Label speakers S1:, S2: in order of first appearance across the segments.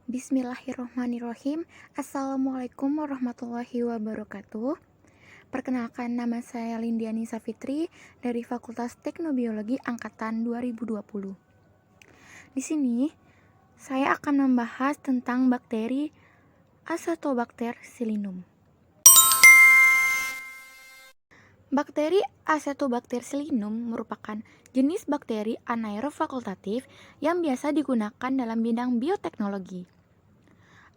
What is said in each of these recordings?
S1: Bismillahirrohmanirrohim. Assalamualaikum warahmatullahi wabarakatuh. Perkenalkan, nama saya Lindiani Safitri dari Fakultas Teknobiologi Angkatan 2020. Di sini, saya akan membahas tentang bakteri Acetobacter psilinum. Bakteri Acetobacter psilinum merupakan jenis bakteri anaerob fakultatif yang biasa digunakan dalam bidang bioteknologi.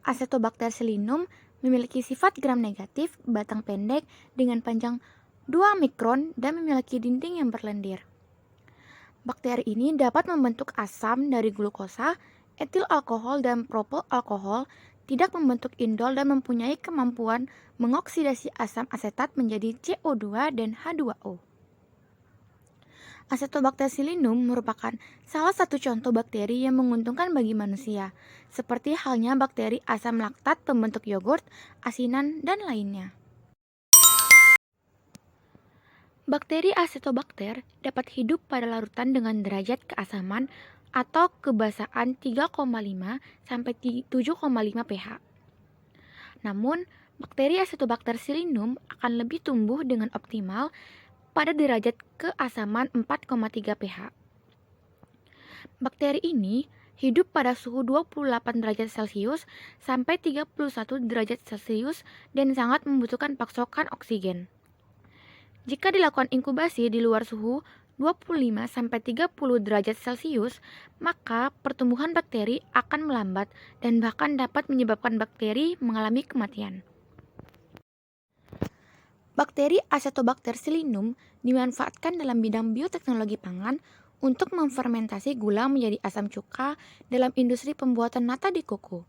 S1: Acetobacter psilinum memiliki sifat gram negatif, batang pendek dengan panjang 2 mikron dan memiliki dinding yang berlendir. Bakteri ini dapat membentuk asam dari glukosa, etil alkohol dan propel alkohol, tidak membentuk indol dan mempunyai kemampuan mengoksidasi asam asetat menjadi CO2 dan H2O. Acetobacter psilinum merupakan salah satu contoh bakteri yang menguntungkan bagi manusia, seperti halnya bakteri asam laktat pembentuk yogurt, asinan, dan lainnya. Bakteri Acetobacter dapat hidup pada larutan dengan derajat keasaman atau kebasaan 3,5 sampai 7,5 pH. Namun, bakteri Acetobacter psilinum akan lebih tumbuh dengan optimal pada derajat keasaman 4,3 pH. Bakteri ini hidup pada suhu 28 derajat Celcius sampai 31 derajat Celcius dan sangat membutuhkan pasokan oksigen. Jika dilakukan inkubasi di luar suhu 25 sampai 30 derajat Celcius, maka pertumbuhan bakteri akan melambat dan bahkan dapat menyebabkan bakteri mengalami kematian. Bakteri Acetobacter psilinum dimanfaatkan dalam bidang bioteknologi pangan untuk memfermentasi gula menjadi asam cuka dalam industri pembuatan nata di koko.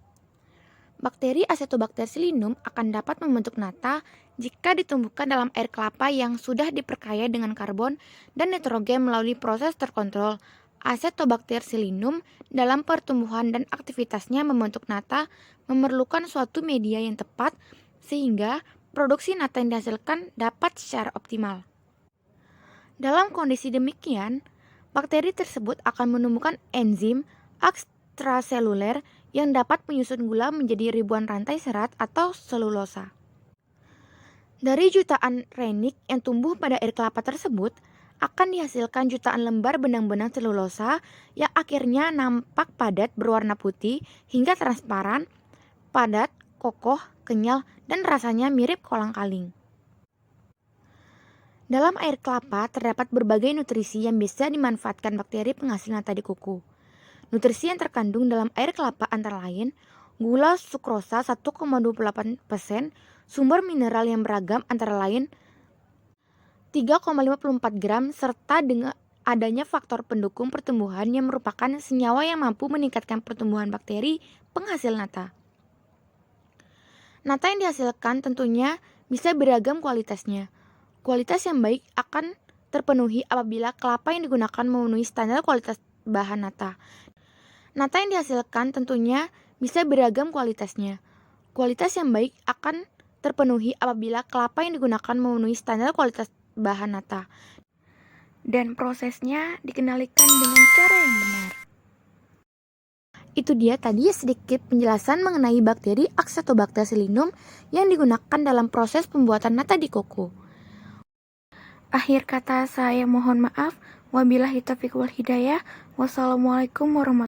S1: Bakteri Acetobacter psilinum akan dapat membentuk nata jika ditumbuhkan dalam air kelapa yang sudah diperkaya dengan karbon dan nitrogen melalui proses terkontrol. Acetobacter psilinum dalam pertumbuhan dan aktivitasnya membentuk nata memerlukan suatu media yang tepat sehingga produksi nata yang dihasilkan dapat secara optimal. Dalam kondisi demikian, bakteri tersebut akan menemukan enzim ekstraseluler yang dapat menyusun gula menjadi ribuan rantai serat atau selulosa. Dari jutaan rennik yang tumbuh pada air kelapa tersebut, akan dihasilkan jutaan lembar benang-benang selulosa yang akhirnya nampak padat berwarna putih hingga transparan, padat, kokoh, kenyal, dan rasanya mirip kolang-kaling. Dalam air kelapa terdapat berbagai nutrisi yang bisa dimanfaatkan bakteri penghasil nata di kuku. Nutrisi yang terkandung dalam air kelapa antara lain gula sukrosa 1,28%, sumber mineral yang beragam antara lain 3,54 gram, serta dengan adanya faktor pendukung pertumbuhan yang merupakan senyawa yang mampu meningkatkan pertumbuhan bakteri penghasil nata. Nata yang dihasilkan tentunya bisa beragam kualitasnya. Kualitas yang baik akan terpenuhi apabila kelapa yang digunakan memenuhi standar kualitas bahan nata. Nata yang dihasilkan tentunya bisa beragam kualitasnya. Kualitas yang baik akan terpenuhi apabila kelapa yang digunakan memenuhi standar kualitas bahan nata. Dan prosesnya dikendalikan dengan cara yang benar. Itu dia tadi sedikit penjelasan mengenai bakteri Acetobacter psilinum yang digunakan dalam proses pembuatan nata di koko. Akhir kata saya mohon maaf. Wabillahi taufiq wal hidayah. Wassalamualaikum warahmatullahi wabarakatuh.